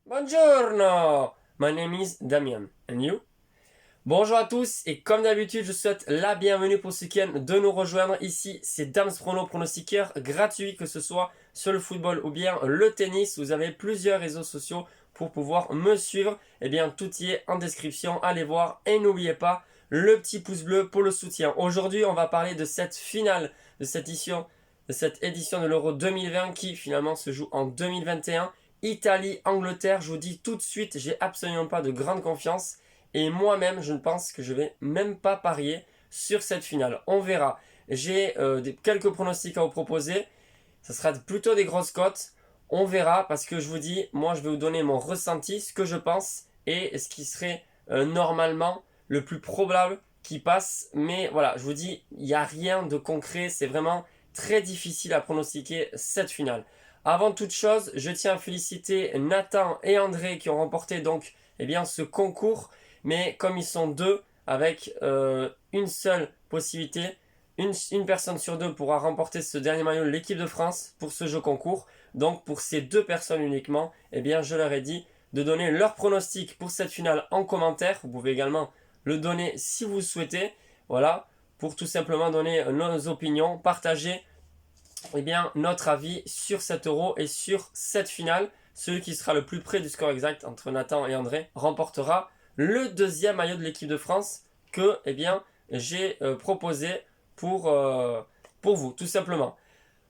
Buongiorno! My name is Damien. And you? Bonjour à tous et comme d'habitude je souhaite la bienvenue pour ceux qui viennent de nous rejoindre ici. C'est Dams Prono, pronostiqueur gratuit que ce soit sur le football ou bien le tennis. Vous avez plusieurs réseaux sociaux pour pouvoir me suivre. Eh bien tout y est en description, allez voir et n'oubliez pas le petit pouce bleu pour le soutien. Aujourd'hui on va parler de cette finale, de cette édition de l'Euro 2020 qui finalement se joue en 2021. Italie-Angleterre, je vous dis tout de suite, j'ai absolument pas de grande confiance. Et moi-même, je ne pense que je vais même pas parier sur cette finale. On verra. J'ai quelques pronostics à vous proposer. Ça sera plutôt des grosses cotes. On verra parce que je vous dis, moi je vais vous donner mon ressenti, ce que je pense et ce qui serait normalement le plus probable qui passe. Mais voilà, je vous dis, il n'y a rien de concret. C'est vraiment très difficile à pronostiquer cette finale. Avant toute chose, je tiens à féliciter Nathan et André qui ont remporté donc ce concours. Mais comme ils sont deux, avec une seule possibilité, une personne sur deux pourra remporter ce dernier maillot de l'équipe de France pour ce jeu concours. Donc pour ces deux personnes uniquement, je leur ai dit de donner leur pronostic pour cette finale en commentaire. Vous pouvez également le donner si vous le souhaitez. Voilà, pour tout simplement donner nos opinions, partager notre avis sur cet euro et sur cette finale. Celui qui sera le plus près du score exact entre Nathan et André remportera le deuxième maillot de l'équipe de France que j'ai proposé pour vous, tout simplement.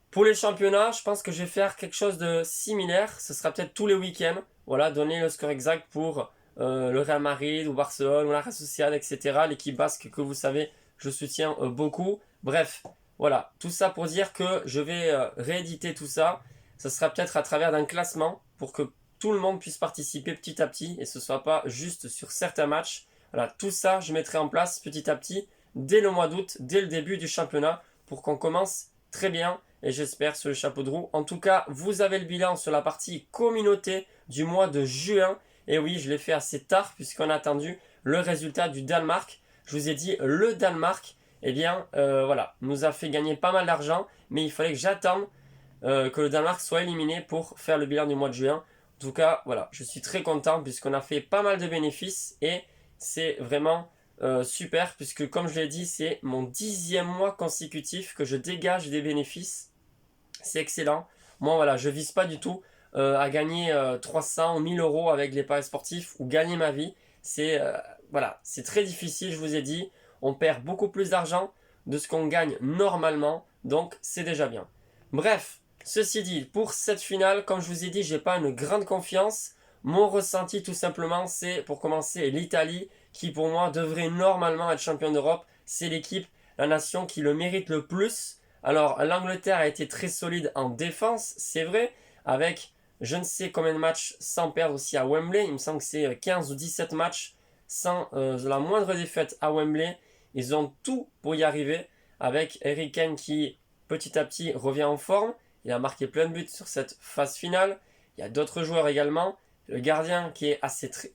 Pour les championnats, je pense que je vais faire quelque chose de similaire. Ce sera peut-être tous les week-ends. Voilà, donner le score exact pour le Real Madrid ou Barcelone ou la Real Sociedad, etc. L'équipe basque que vous savez, je soutiens beaucoup. Bref, voilà, tout ça pour dire que je vais rééditer tout ça. Ça sera peut-être à travers d'un classement pour que tout le monde puisse participer petit à petit et ce ne soit pas juste sur certains matchs. Voilà, tout ça, je mettrai en place petit à petit dès le mois d'août, dès le début du championnat pour qu'on commence très bien et j'espère sur le chapeau de roue. En tout cas, vous avez le bilan sur la partie communauté du mois de juin. Et oui, je l'ai fait assez tard puisqu'on a attendu le résultat du Danemark. Je vous ai dit, le Danemark, voilà, nous a fait gagner pas mal d'argent, mais il fallait que j'attende que le Danemark soit éliminé pour faire le bilan du mois de juin. En tout cas, voilà, je suis très content puisqu'on a fait pas mal de bénéfices et c'est vraiment super puisque comme je l'ai dit, c'est mon 10e mois consécutif que je dégage des bénéfices. C'est excellent. Moi, voilà, je vise pas du tout à gagner 300 ou 1000 euros avec les paris sportifs ou gagner ma vie. C'est voilà, c'est très difficile, je vous ai dit. On perd beaucoup plus d'argent de ce qu'on gagne normalement, donc c'est déjà bien. Bref, ceci dit, pour cette finale, comme je vous ai dit, j'ai pas une grande confiance. Mon ressenti, tout simplement, c'est pour commencer l'Italie, qui pour moi devrait normalement être champion d'Europe. C'est l'équipe, la nation qui le mérite le plus. Alors, l'Angleterre a été très solide en défense, c'est vrai, avec je ne sais combien de matchs sans perdre aussi à Wembley. Il me semble que c'est 15 ou 17 matchs sans la moindre défaite à Wembley. Ils ont tout pour y arriver, avec Harry Kane qui petit à petit revient en forme. Il a marqué plein de buts sur cette phase finale. Il y a d'autres joueurs également. Le gardien qui est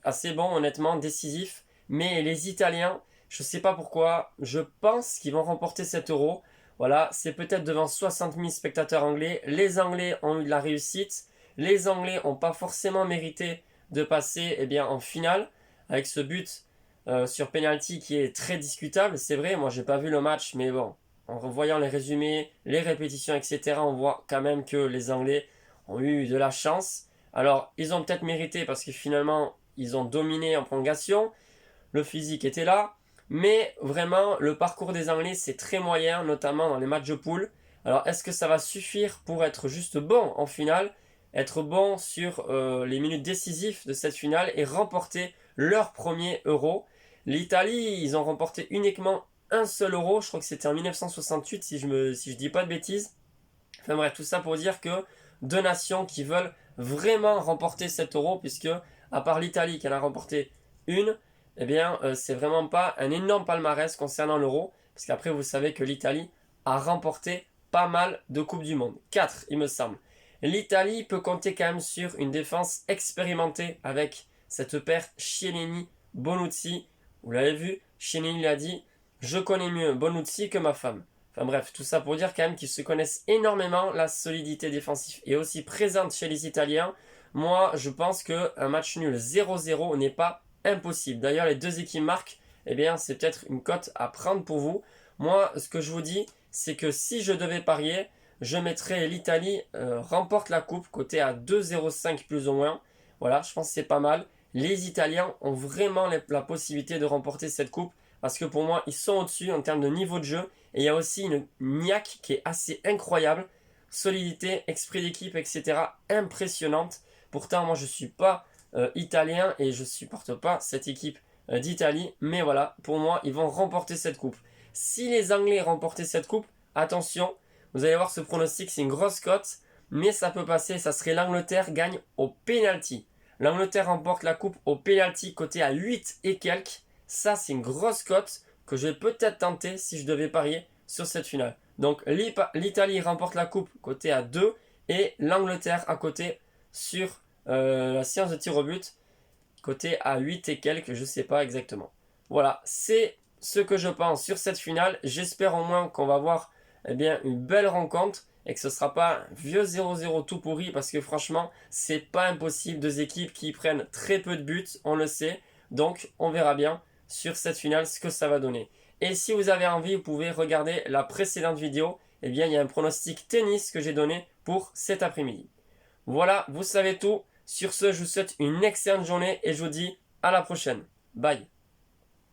assez bon, honnêtement, décisif. Mais les Italiens, je ne sais pas pourquoi, je pense qu'ils vont remporter cet euro. Voilà, c'est peut-être devant 60 000 spectateurs anglais. Les Anglais ont eu de la réussite. Les Anglais n'ont pas forcément mérité de passer en finale avec ce but sur penalty qui est très discutable. C'est vrai, moi j'ai pas vu le match, mais bon, en revoyant les résumés, les répétitions, etc., on voit quand même que les Anglais ont eu de la chance. Alors, ils ont peut-être mérité parce que finalement, ils ont dominé en prolongation. Le physique était là. Mais vraiment, le parcours des Anglais, c'est très moyen, notamment dans les matchs de poule. Alors, est-ce que ça va suffire pour être juste bon en finale, être bon sur les minutes décisives de cette finale et remporter leur premier euro? L'Italie, ils ont remporté uniquement un seul euro, je crois que c'était en 1968 si je dis pas de bêtises. Enfin bref, tout ça pour dire que deux nations qui veulent vraiment remporter cet euro, puisque à part l'Italie qui en a remporté une, c'est vraiment pas un énorme palmarès concernant l'euro, parce qu'après vous savez que l'Italie a remporté pas mal de Coupes du Monde. 4 il me semble. L'Italie peut compter quand même sur une défense expérimentée avec cette paire Chiellini-Bonucci. Vous l'avez vu, Chiellini l'a dit, je connais mieux Bonucci que ma femme. Enfin bref, tout ça pour dire quand même qu'ils se connaissent énormément. La solidité défensive est aussi présente chez les Italiens. Moi, je pense qu'un match nul 0-0 n'est pas impossible. D'ailleurs, les deux équipes marquent, eh bien, c'est peut-être une cote à prendre pour vous. Moi, ce que je vous dis, c'est que si je devais parier, je mettrais l'Italie remporte la coupe, côté à 2,05 plus ou moins. Voilà, je pense que c'est pas mal. Les Italiens ont vraiment la possibilité de remporter cette coupe parce que pour moi, ils sont au-dessus en termes de niveau de jeu. Et il y a aussi une niaque qui est assez incroyable. Solidité, esprit d'équipe, etc. Impressionnante. Pourtant, moi, je ne suis pas italien et je ne supporte pas cette équipe d'Italie. Mais voilà, pour moi, ils vont remporter cette coupe. Si les Anglais remportaient cette coupe, attention, vous allez voir ce pronostic, c'est une grosse cote. Mais ça peut passer, ça serait l'Angleterre gagne au penalty. L'Angleterre remporte la coupe au penalty, côté à 8 et quelques. Ça, c'est une grosse cote que je vais peut-être tenter si je devais parier sur cette finale. Donc l'Italie remporte la coupe côté à 2 et l'Angleterre à côté sur la séance de tir au but côté à 8 et quelques, je ne sais pas exactement. Voilà, c'est ce que je pense sur cette finale. J'espère au moins qu'on va voir bien, une belle rencontre et que ce ne sera pas un vieux 0-0 tout pourri parce que franchement, c'est pas impossible. Deux équipes qui prennent très peu de buts, on le sait. Donc, on verra bien sur cette finale ce que ça va donner. Et si vous avez envie, vous pouvez regarder la précédente vidéo. Eh bien, il y a un pronostic tennis que j'ai donné pour cet après-midi. Voilà, vous savez tout. Sur ce, je vous souhaite une excellente journée et je vous dis à la prochaine. Bye.